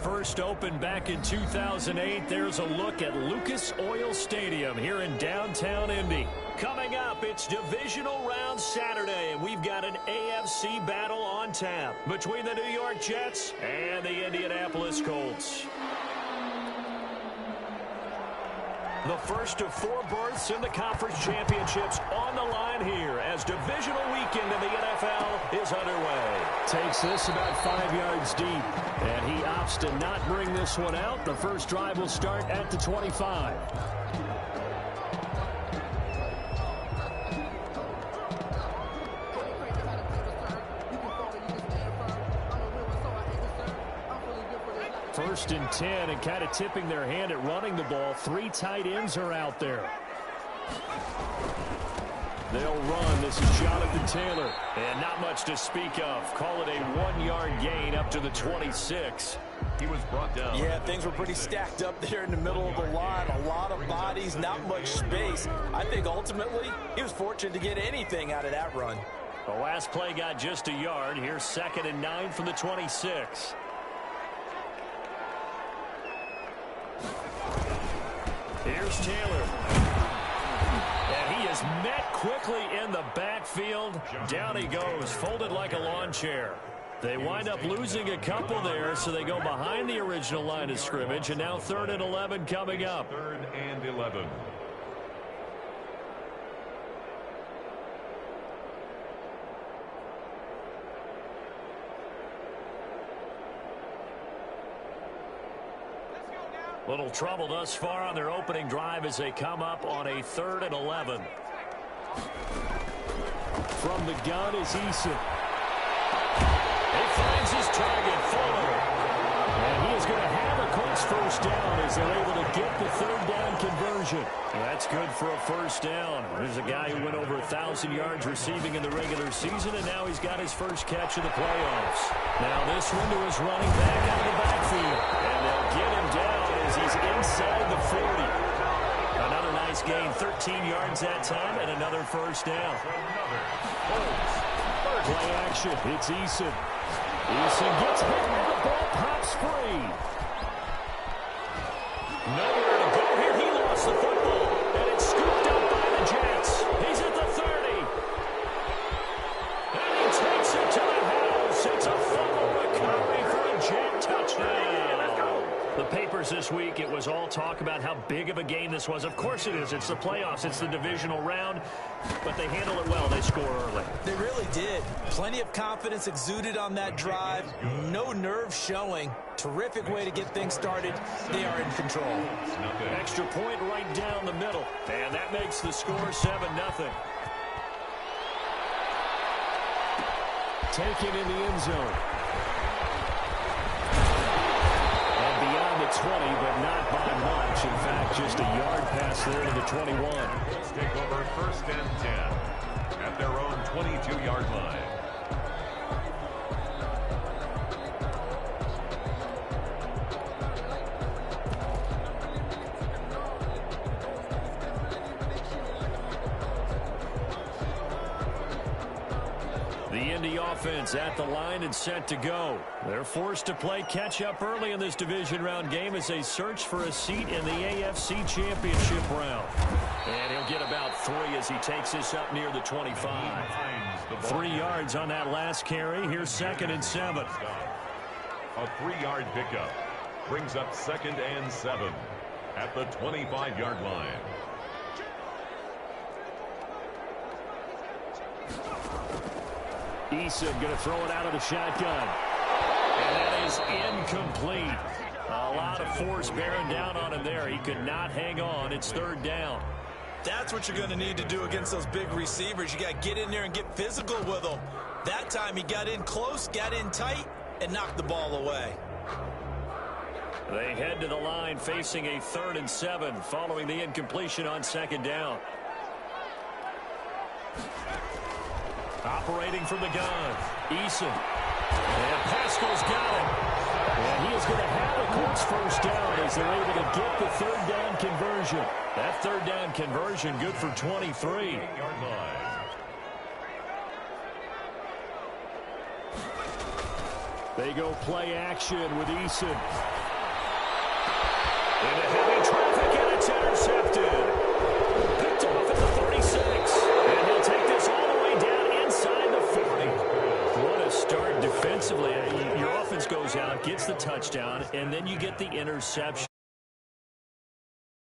first opened back in 2008. There's a look at Lucas Oil Stadium here in downtown Indy. Coming up, it's Divisional Round Saturday, and we've got an AFC battle on tap between the New York Jets and the Indianapolis Colts. The first of 4 berths in the conference championships on the line here as divisional weekend in the NFL is underway. Takes this about 5 yards deep, and he opts to not bring this one out. The first drive will start at the 25. First and 10, and kind of tipping their hand at running the ball. 3 tight ends are out there. They'll run. This is Jonathan Taylor. And not much to speak of. Call it a 1-yard gain up to the 26. He was brought down. Yeah, things were pretty stacked up there in the middle of the line. A lot of bodies, not much space. I think ultimately he was fortunate to get anything out of that run. The last play got just a yard. Here's 2nd and 9 from the 26. Here's Taylor. And he is met quickly in the backfield. Down he goes, folded like a lawn chair. They wind up losing a couple there, so they go behind the original line of scrimmage, and now 3rd and 11 coming up. 3rd and 11. Little trouble thus far on their opening drive as they come up on a 3rd and 11. From the gun is Eason. He finds his target, Fuller. And he is going to have a Colts first down as they're able to get the 3rd down conversion. That's good for a first down. There's a guy who went over 1,000 yards receiving in the regular season, and now he's got his first catch of the playoffs. Now this one to his running back out of the backfield. And they'll get him down as he's inside the 40. Another nice gain, 13 yards that time, and another first down. Play action, it's Eason. Eason gets hit, and the ball pops free. Nowhere to go here. He lost the football, and it's scooped up by the Jets. He's at the 30. And he takes it to the house. It's a fumble recovery for a Jet touchdown. The papers this week, it was all talk about how big of a game this was. Of course it is. It's the playoffs. It's the divisional round. But they handle it well. They score early. They really did. Plenty of confidence exuded on that drive. No nerve showing. Terrific way to get things started. They are in control. Extra point right down the middle. And that makes the score 7-0. Taken in the end zone. Beyond the 20, but not by much. In fact, just a yard pass there to the 21. Let's take over 1st and 10 at their own 22-yard line. The Indy offense at the line and set to go. They're forced to play catch-up early in this division round game as they search for a seat in the AFC Championship round. And he'll get about 3 as he takes this up near the 25. 3 yards on that last carry. Here's 2nd and 7. A 3-yard pickup brings up 2nd and 7 at the 25-yard line. Eason going to throw it out of the shotgun. And that is incomplete. A lot of force bearing down on him there. He could not hang on. It's 3rd down. That's what you're going to need to do against those big receivers. You got to get in there and get physical with them. That time he got in close, got in tight, and knocked the ball away. They head to the line facing a 3rd and 7 following the incompletion on 2nd down. Operating from the gun, Eason. And Pascal's got it. And he is going to have a Colts first down as they're able to get the 3rd down conversion. That 3rd down conversion good for 23. They go play action with Eason. Into heavy traffic, and it's intercepted. Picked off at the 36. And he'll take this all the way down inside the 40. What a start defensively. Your offense goes out, gets the touchdown, and then you get the interception.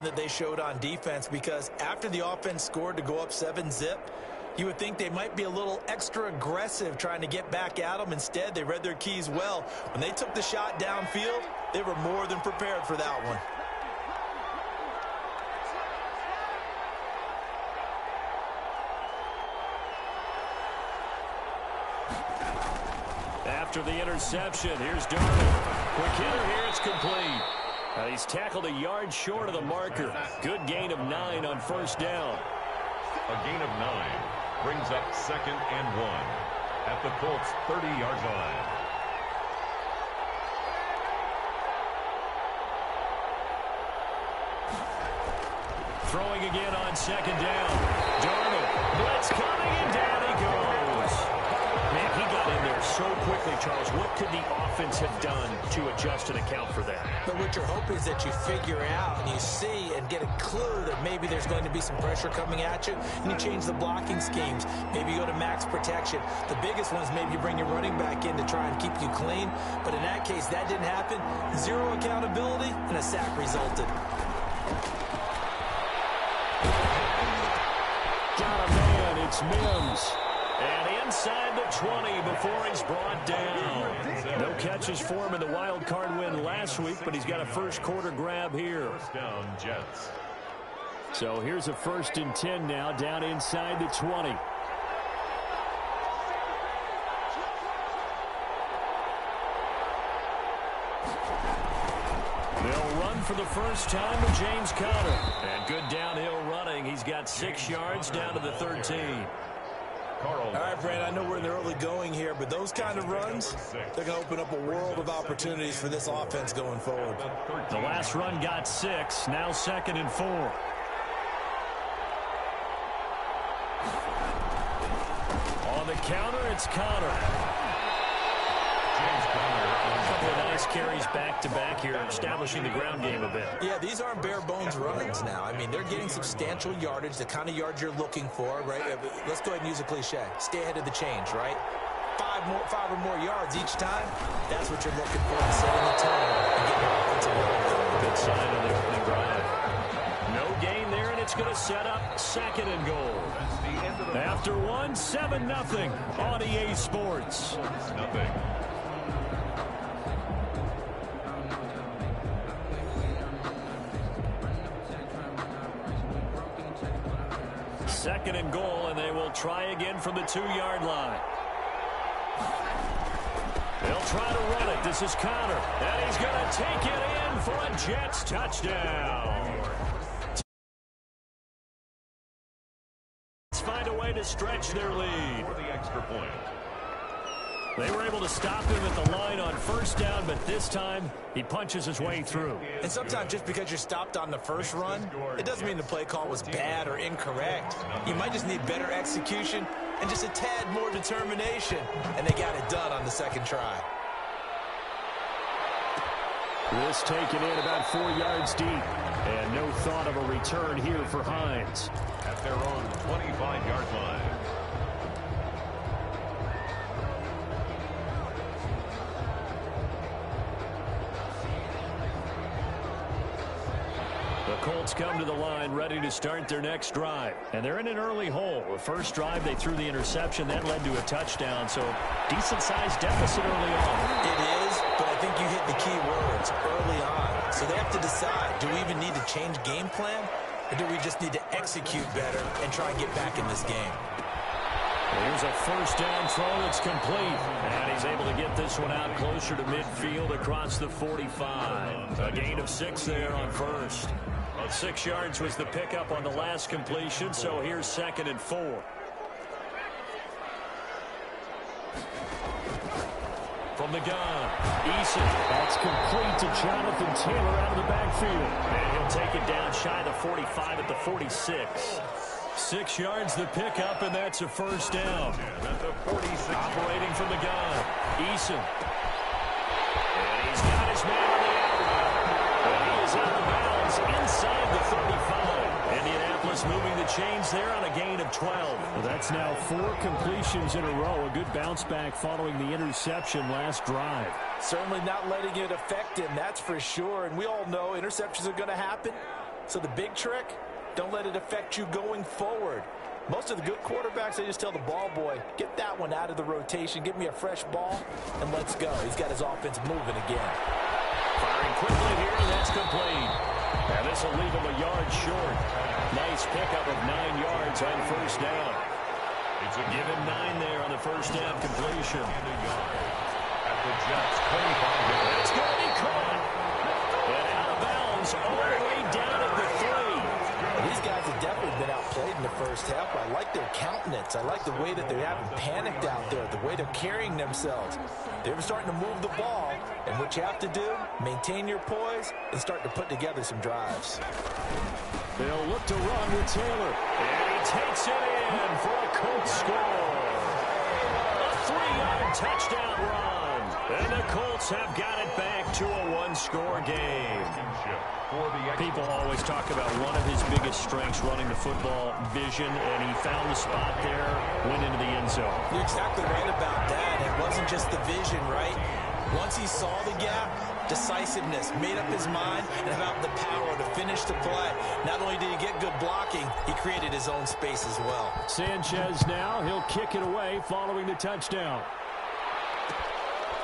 That they showed on defense, because after the offense scored to go up 7-zip, you would think they might be a little extra aggressive trying to get back at them. Instead, they read their keys well. When they took the shot downfield, they were more than prepared for that one. After the interception, here's Darnold. Quick hitter here, it's complete. He's tackled a yard short of the marker. Good gain of 9 on first down. A gain of 9 brings up 2nd and 1 at the Colts' 30-yard line. Throwing again on 2nd down. Darnold, blitz coming, and down he goes. Man, he got in there so quickly, Charles. What could the offense have done to adjust and account for that? But what you're hoping is that you figure out and you see and get a clue that maybe there's going to be some pressure coming at you, and you change the blocking schemes. Maybe you go to max protection. The biggest one is maybe you bring your running back in to try and keep you clean. But in that case, that didn't happen. Zero accountability, and a sack resulted. Got a man, it's Mims. And inside the 20 before he's brought down. No catches for him in the wild card win last week, but he's got a first quarter grab here. First down, Jets. So here's a 1st and 10 now, down inside the 20. They'll run for the first time with James Conner. And good downhill running. He's got 6 yards down to the 13. All right, Brand, I know we're in the early going here, but those kind of runs, they're going to open up a world of opportunities for this offense going forward. The last run got 6, now 2nd and 4. On the counter, it's Conner. James Conner. A couple of nice carries back-to-back here, establishing the ground game a bit. Yeah, these aren't bare-bones runs now. I mean, they're getting substantial yardage, the kind of yards you're looking for, right? Let's go ahead and use a cliche. Stay ahead of the change, right? 5 or more yards each time, that's what you're looking for in setting the tone and getting your offensive line going. Good sign on the opening drive. No gain there, and it's going to set up 2nd and goal. After 1, 7-0 on EA Sports. Nothing. Second and goal, and they will try again from the 2-yard line. They'll try to run it. This is Conner, and he's going to take it in for a Jets touchdown. Let's find a way to stretch their lead. For the extra point. They were able to stop him at the line on first down, but this time he punches his way through. And sometimes just because you're stopped on the first run, it doesn't mean the play call was bad or incorrect. You might just need better execution and just a tad more determination, and they got it done on the 2nd try. This taken in about 4 yards deep, and no thought of a return here for Hines. At their own 25-yard line. The Colts come to the line ready to start their next drive. And they're in an early hole. The first drive, they threw the interception. That led to a touchdown. So decent-sized deficit early on. It is, but I think you hit the key words early on. So they have to decide, do we even need to change game plan? Or do we just need to execute better and try and get back in this game? Here's a first down throw that's complete. And he's able to get this one out closer to midfield across the 45. A gain of 6 there on first. Well, 6 yards was the pickup on the last completion, so here's 2nd and 4. From the gun, Eason. That's complete to Jonathan Taylor out of the backfield. And he'll take it down shy of the 45 at the 46. 6 yards the pickup, and that's a first down. At the 46. Operating from the gun, Eason. change there on a gain of 12. Well, that's now 4 completions in a row. A good bounce back following the interception last drive. Certainly not letting it affect him, that's for sure. And we all know interceptions are going to happen. So the big trick, don't let it affect you going forward. Most of the good quarterbacks, they just tell the ball boy, get that one out of the rotation, give me a fresh ball, and let's go. He's got his offense moving again. Firing quickly here, and that's complete. And this will leave him a yard short. Nice pickup of 9 yards on first down. It's a give him 9 there on the first down completion. And a yard at the Jets' 25 yards. That's going to be caught. And out of bounds all the way down at the 3. These guys have definitely been outplayed in the first half. I like their countenance. I like the way that they haven't panicked out there, the way they're carrying themselves. They're starting to move the ball, and what you have to do, maintain your poise and start to put together some drives. They'll look to run with Taylor. And he takes it in for a Colts score. A 3-yard touchdown run. And the Colts have got it back to a 1-score game. People always talk about one of his biggest strengths, running the football, vision, and he found the spot there, went into the end zone. You're exactly right about that. It wasn't just the vision, right? Once he saw the gap, decisiveness, made up his mind, and about the power to finish the play. Not only did he get good blocking, he created his own space as well. Sanchez now, he'll kick it away following the touchdown.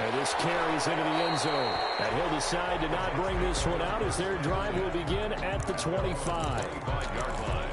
And this carries into the end zone. And he'll decide to not bring this one out as their drive will begin at the 25. 25-yard line.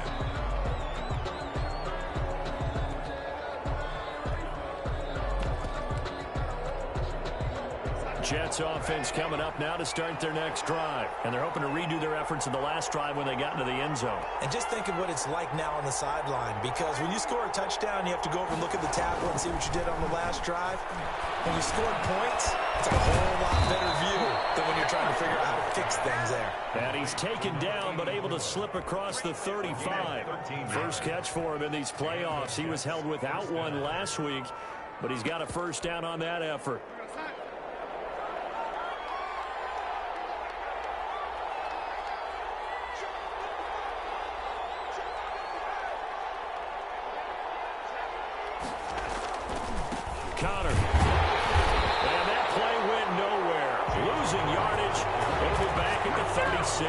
Jets offense coming up now to start their next drive. And they're hoping to redo their efforts in the last drive when they got into the end zone. And just think of what it's like now on the sideline, because when you score a touchdown, you have to go over and look at the tablet and see what you did on the last drive. When you scored points, it's a whole lot better view than when you're trying to figure out how to fix things there. And he's taken down, but able to slip across the 35. First catch for him in these playoffs. He was held without one last week, but he's got a first down on that effort. Connor. And that play went nowhere. Losing yardage. It'll be back at the 36.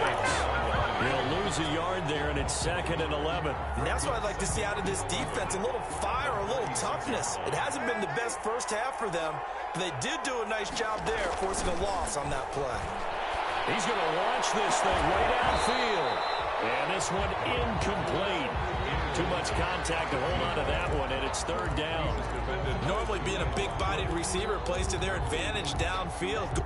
He'll lose a yard there, and it's 2nd and 11. And that's what I'd like to see out of this defense. A little fire, a little toughness. It hasn't been the best first half for them, but they did do a nice job there, forcing a loss on that play. He's going to launch this thing way downfield. And this one incomplete. Too much contact to hold on to that one, and it's 3rd down. Normally being a big-bodied receiver plays to their advantage downfield.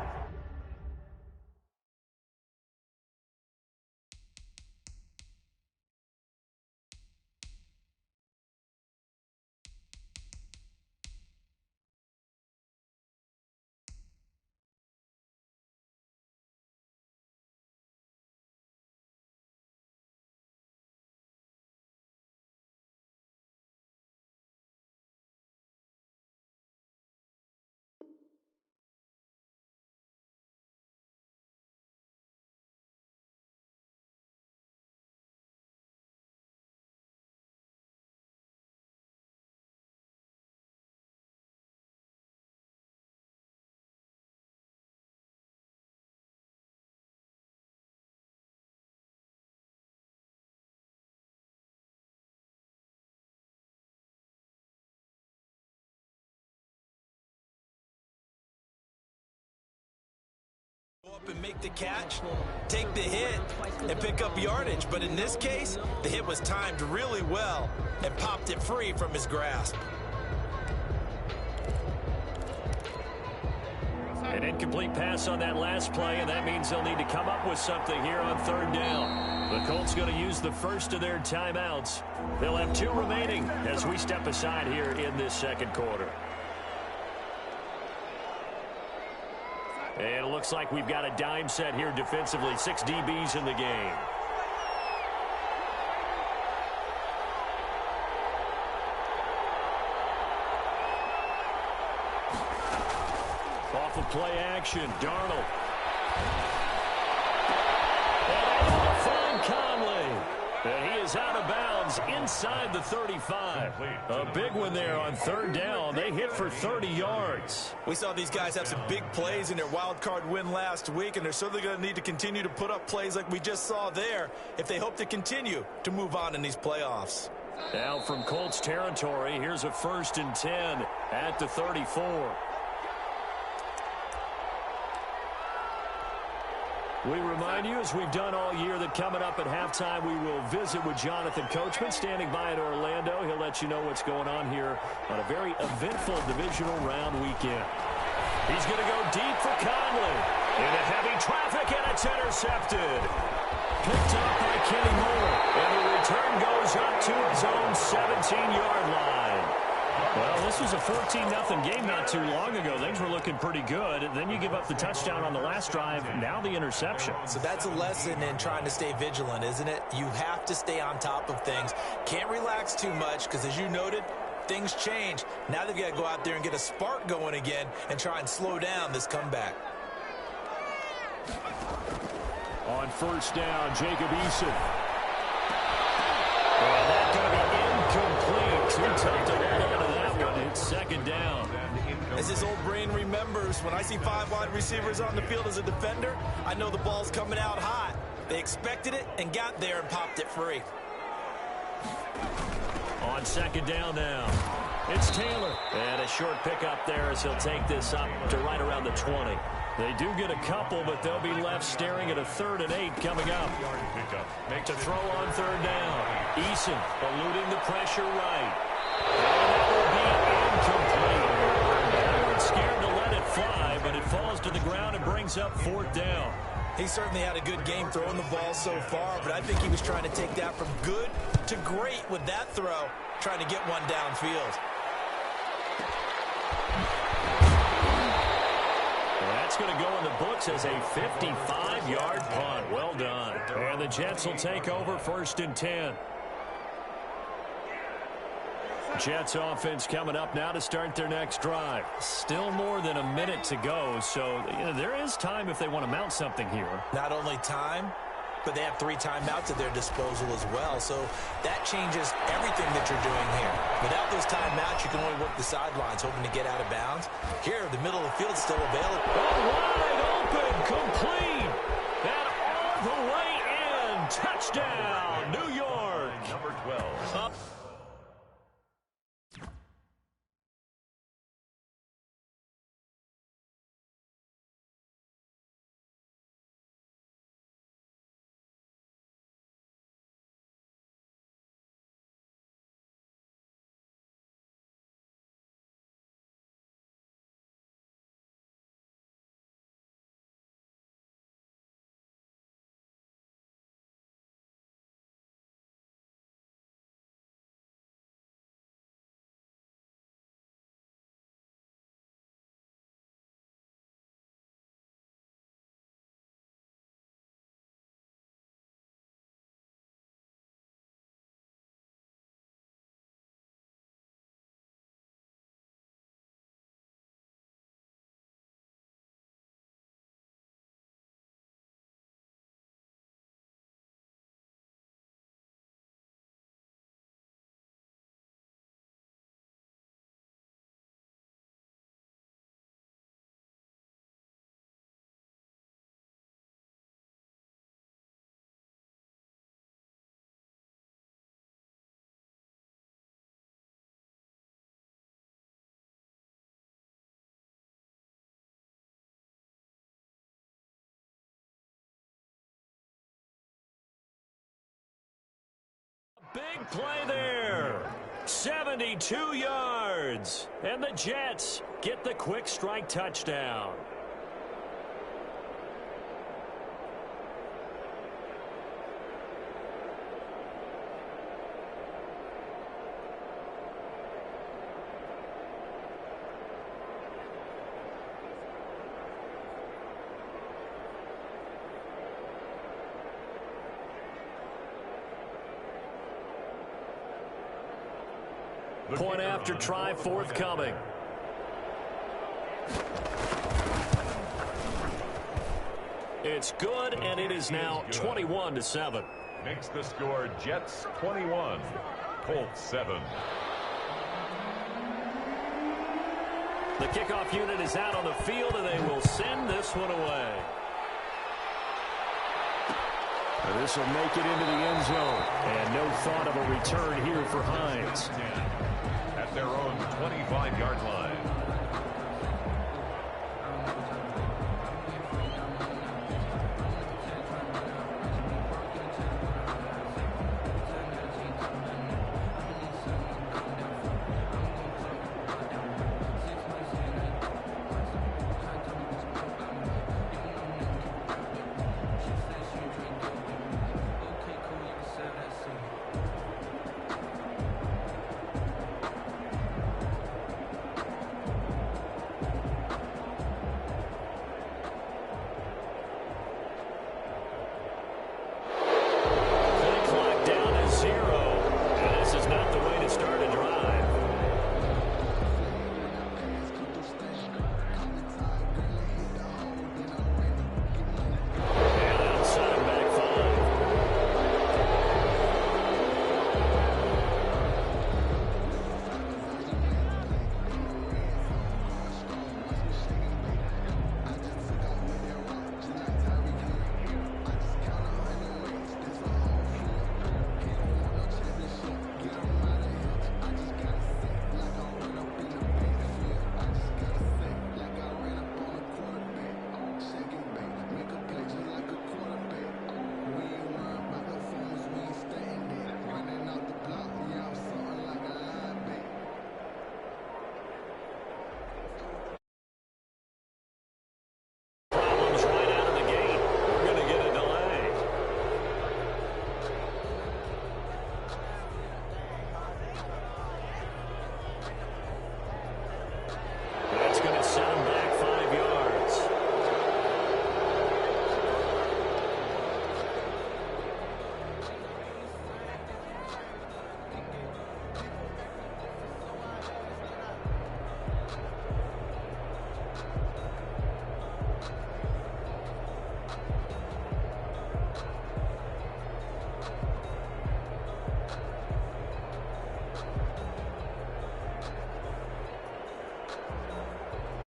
Go up and make the catch, take the hit, and pick up yardage. But in this case, the hit was timed really well and popped it free from his grasp. An incomplete pass on that last play, and that means they'll need to come up with something here on 3rd down. The Colts going to use the first of their timeouts. They'll have 2 remaining as we step aside here in this 2nd quarter. And it looks like we've got a dime set here defensively. 6 DBs in the game. Off of play action, Darnold. And able to find Conley. And he is out of bounds inside the 35. A big one there on third down. They hit for 30 yards. We saw these guys have some big plays in their wild card win last week, and they're certainly going to need to continue to put up plays like we just saw there if they hope to continue to move on in these playoffs. Now from Colts territory, here's a 1st and 10 at the 34. We remind you, as we've done all year, that coming up at halftime, we will visit with Jonathan Coachman, standing by in Orlando. He'll let you know what's going on here on a very eventful divisional round weekend. He's going to go deep for Conley. Into heavy traffic, and it's intercepted. Picked up by Kenny Moore. And the return goes up to his own 17-yard line. Well, this was a 14-0 game not too long ago. Things were looking pretty good. Then you give up the touchdown on the last drive. Now the interception. So that's a lesson in trying to stay vigilant, isn't it? You have to stay on top of things. Can't relax too much because, as you noted, things change. Now they've got to go out there and get a spark going again and try and slow down this comeback. On 1st down, Jacob Eason. Well, that's going to be incomplete. Too tough to hold on to that one. It's 2nd down. As his old brain remembers, when I see 5 wide receivers on the field as a defender, I know the ball's coming out hot. They expected it and got there and popped it free. On 2nd down now, it's Taylor. And a short pickup there as he'll take this up to right around the 20. They do get a couple, but they'll be left staring at a 3rd and 8 coming up. To throw on 3rd down. Eason eluding the pressure right. And that will be incomplete. They weren't scared to let it fly, but it falls to the ground and brings up 4th down. He certainly had a good game throwing the ball so far, but I think he was trying to take that from good to great with that throw, trying to get one downfield. That's going to go in the books as a 55-yard punt. Well done. And the Jets will take over 1st and 10. Jets offense coming up now to start their next drive. Still more than a minute to go, so there is time if they want to mount something here. Not only time, but they have 3 timeouts at their disposal as well, so that changes everything that you're doing here. Without those timeouts, you can only work the sidelines, hoping to get out of bounds. Here, the middle of the field is still available. Wide open, complete, and all the way in. Touchdown, New York. Number 12. Up. Big play there. 72 yards. And the Jets get the quick strike touchdown. Point after try forthcoming. It's good, and it is now 21-7. Makes the score Jets 21, Colts 7. The kickoff unit is out on the field, and they will send this one away. And this will make it into the end zone. And no thought of a return here for Hines. At their own 25-yard line.